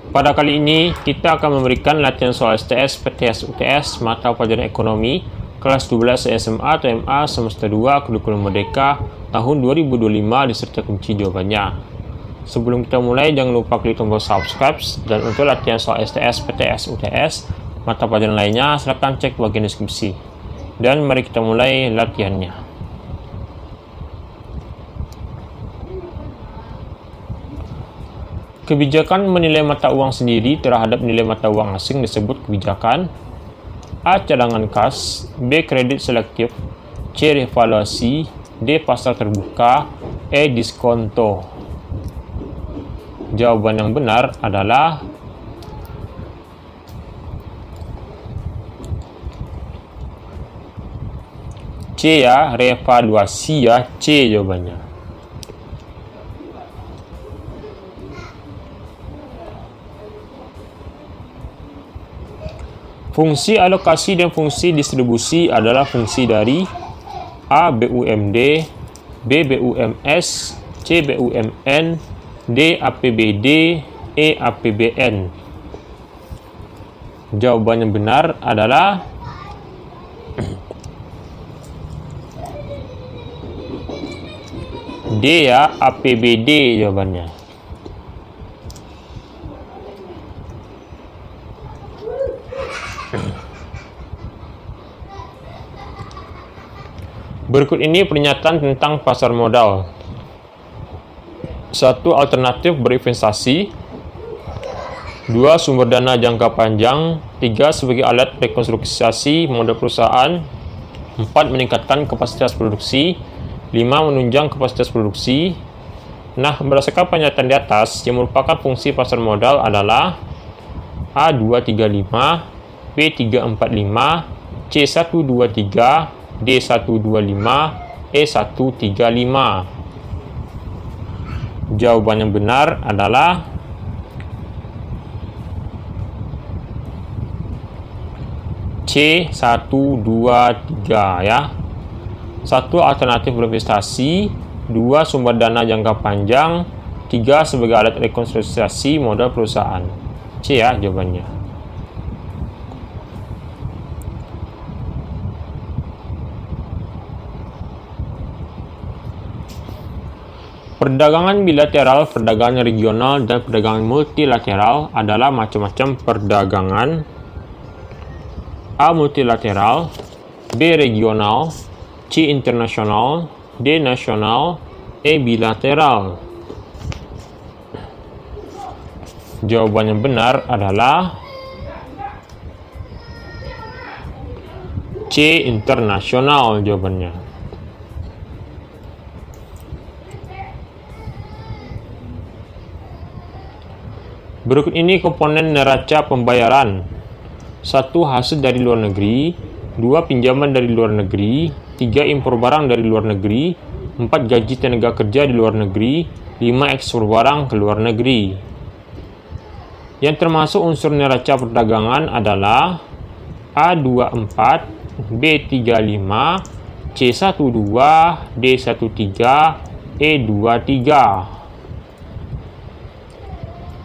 Pada kali ini, kita akan memberikan latihan soal STS, PTS, UTS, mata pelajaran ekonomi, kelas 12 SMA atau MA semester 2 kurikulum Merdeka tahun 2025 disertai kunci jawabannya. Sebelum kita mulai, jangan lupa klik tombol subscribe, dan untuk latihan soal STS, PTS, UTS, mata pelajaran lainnya, silahkan cek bagian deskripsi. Dan mari kita mulai latihannya. Kebijakan menilai mata uang sendiri terhadap nilai mata uang asing disebut kebijakan A. Cadangan kas, B. Kredit selektif, C. Revaluasi, D. Pasar terbuka, E. Diskonto. Jawaban yang benar adalah C ya, revaluasi ya, C jawabannya. Fungsi alokasi dan fungsi distribusi adalah fungsi dari A. BUMD, B. BUMS, C. BUMN, D. APBD, E. APBN. Jawaban yang benar adalah D ya, APBD jawabannya. Berikut ini pernyataan tentang pasar modal. 1. Alternatif berinvestasi. 2. Sumber dana jangka panjang. 3. Sebagai alat rekonstruksi modal perusahaan. 4. Meningkatkan kapasitas produksi. 5. Menunjang kapasitas produksi. Nah, berdasarkan pernyataan di atas, yang merupakan fungsi pasar modal adalah A235, B345, C123, D125, E135. Jawaban yang benar adalah C123 ya. 1. Alternatif berinvestasi. 2. Sumber dana jangka panjang. 3. Sebagai alat rekonstruksi modal perusahaan. C ya jawabannya. Perdagangan bilateral, perdagangan regional, dan perdagangan multilateral adalah macam-macam perdagangan. A. Multilateral, B. Regional, C. Internasional, D. Nasional, E. Bilateral. Jawaban yang benar adalah C. Internasional jawabannya. Berikut ini komponen neraca pembayaran. 1. Hasil dari luar negeri. 2. Pinjaman dari luar negeri. 3. Impor barang dari luar negeri. 4. Gaji tenaga kerja di luar negeri. 5. Ekspor barang ke luar negeri. Yang termasuk unsur neraca perdagangan adalah A24, B35, C12, D13, E23.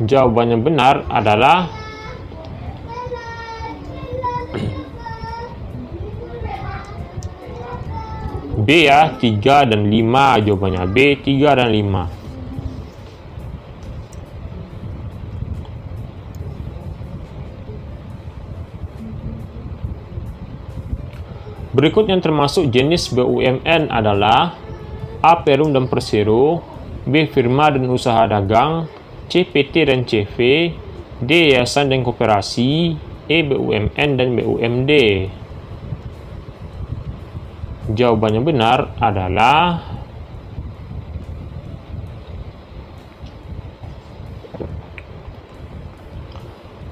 Jawaban yang benar adalah B ya, 3 dan 5 jawabannya. B, 3 dan 5. Berikut yang termasuk jenis BUMN adalah A. Perum dan Persero, B. Firma dan Usaha Dagang, C. PT dan CV, D. Yayasan dan Koperasi, E. BUMN dan BUMD. Jawaban yang benar adalah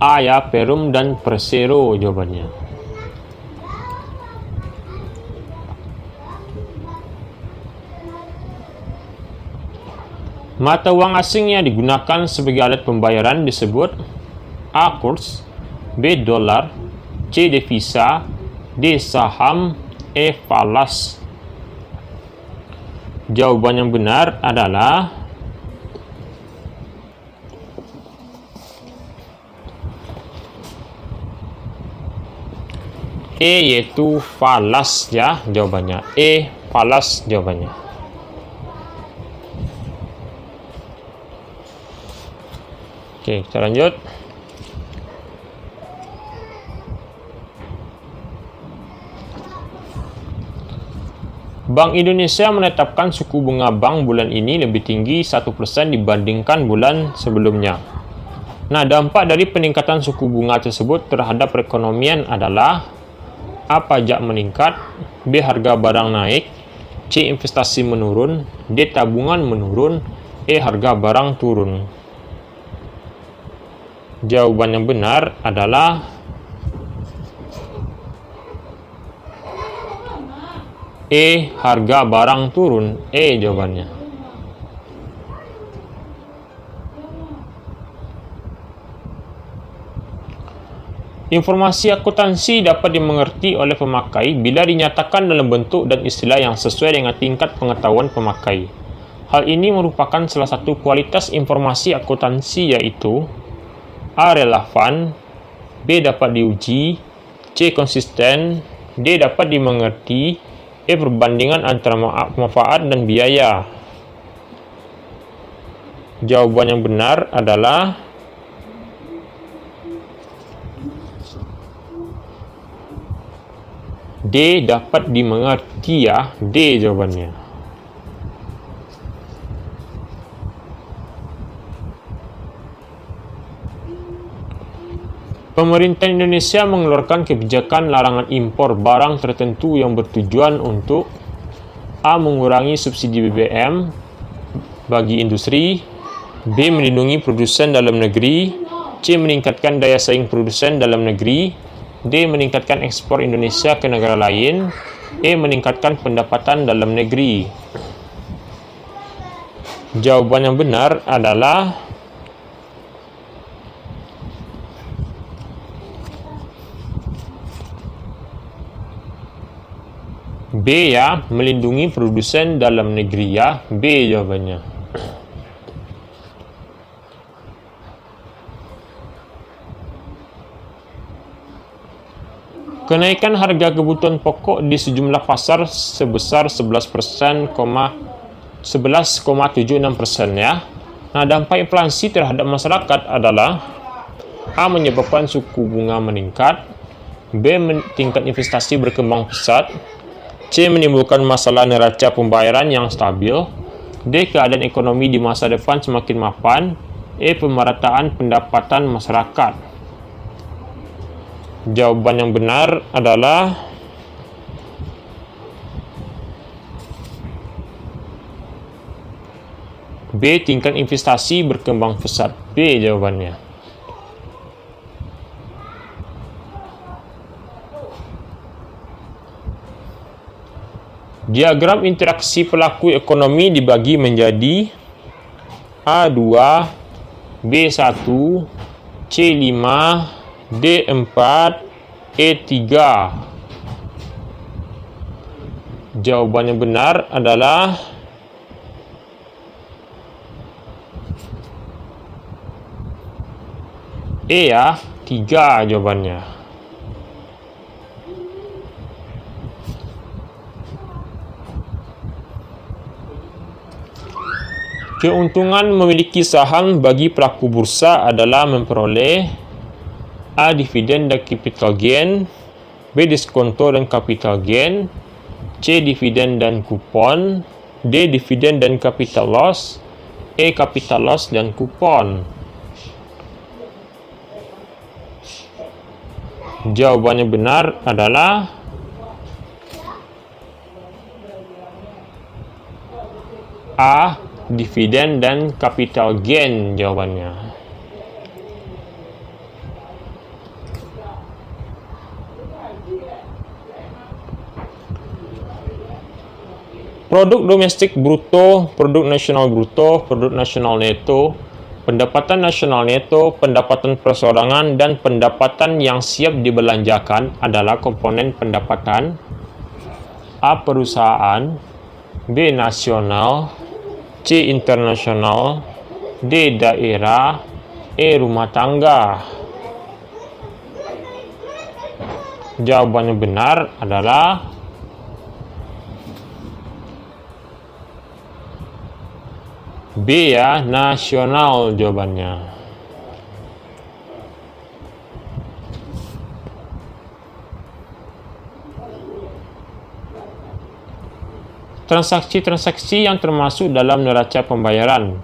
A ya, Perum dan Persero jawabannya. Mata uang asing yang digunakan sebagai alat pembayaran disebut A. Kurs, B. Dolar, C. Devisa, D. Saham, E. Falas. Jawaban yang benar adalah E yaitu falas ya jawabannya. E falas jawabannya. Oke, kita lanjut. Bank Indonesia menetapkan suku bunga bank bulan ini lebih tinggi 1% dibandingkan bulan sebelumnya. Nah, dampak dari peningkatan suku bunga tersebut terhadap perekonomian adalah A. Pajak meningkat, B. Harga barang naik, C. Investasi menurun, D. Tabungan menurun, E. Harga barang turun. Jawaban yang benar adalah E. Harga barang turun. E jawabannya. Informasi akuntansi dapat dimengerti oleh pemakai bila dinyatakan dalam bentuk dan istilah yang sesuai dengan tingkat pengetahuan pemakai. Hal ini merupakan salah satu kualitas informasi akuntansi yaitu A. Relevan, B. Dapat diuji, C. Konsisten, D. Dapat dimengerti, E. Perbandingan antara manfaat dan biaya. Jawaban yang benar adalah D. Dapat dimengerti ya. D jawabannya. Pemerintah Indonesia mengeluarkan kebijakan larangan impor barang tertentu yang bertujuan untuk A. Mengurangi subsidi BBM bagi industri, B. Melindungi produsen dalam negeri, C. Meningkatkan daya saing produsen dalam negeri, D. Meningkatkan ekspor Indonesia ke negara lain, E. Meningkatkan pendapatan dalam negeri. Jawaban yang benar adalah B ya, melindungi produsen dalam negeri ya. B jawabannya. Kenaikan harga kebutuhan pokok di sejumlah pasar sebesar 11,76% ya. Nah, dampak inflasi terhadap masyarakat adalah A. Menyebabkan suku bunga meningkat, B. Tingkat investasi berkembang pesat, C. Menimbulkan masalah neraca pembayaran yang stabil, D. Keadaan ekonomi di masa depan semakin mapan, E. Pemerataan pendapatan masyarakat. Jawaban yang benar adalah B. Tingkat investasi berkembang pesat. B jawabannya. Diagram interaksi pelaku ekonomi dibagi menjadi A2, B1, C5, D4, E3. Jawaban yang benar adalah E ya, 3 jawabannya. Keuntungan memiliki saham bagi pelaku bursa adalah memperoleh A. Dividen dan capital gain, B. Diskonto dan capital gain, C. Dividen dan kupon, D. Dividen dan capital loss, E. Capital loss dan kupon. Jawabannya benar adalah A. Dividen dan capital gain jawabannya. Produk domestik bruto, produk nasional bruto, produk nasional neto, pendapatan nasional neto, pendapatan perseorangan, dan pendapatan yang siap dibelanjakan adalah komponen pendapatan A. Perusahaan, B. Nasional, C. Internasional, D. Daerah, E. Rumah tangga. Jawaban yang benar adalah B ya, nasional jawabannya. Transaksi-transaksi yang termasuk dalam neraca pembayaran.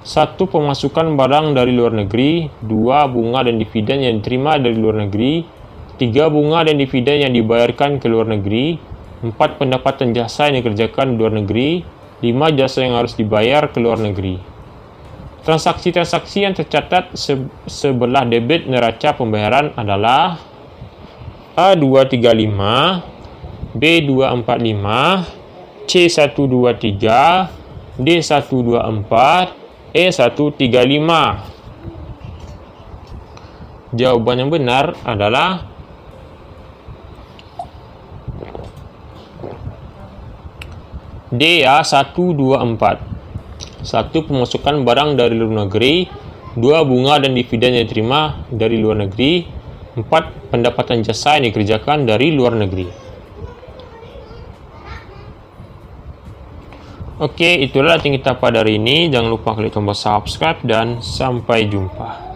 1. Pemasukan barang dari luar negeri. 2. Bunga dan dividen yang diterima dari luar negeri. 3. Bunga dan dividen yang dibayarkan ke luar negeri. 4. Pendapatan jasa yang dikerjakan di luar negeri. 5. Jasa yang harus dibayar ke luar negeri. Transaksi-transaksi yang tercatat sebelah debit neraca pembayaran adalah A235, B245, C123, D124, E135. Jawaban yang benar adalah D ya, 124. 1. Pemasukan barang dari luar negeri. 2. Bunga dan dividen yang diterima dari luar negeri. 4. Pendapatan jasa yang dikerjakan dari luar negeri. Oke, itulah latihan kita pada hari ini. Jangan lupa klik tombol subscribe dan sampai jumpa.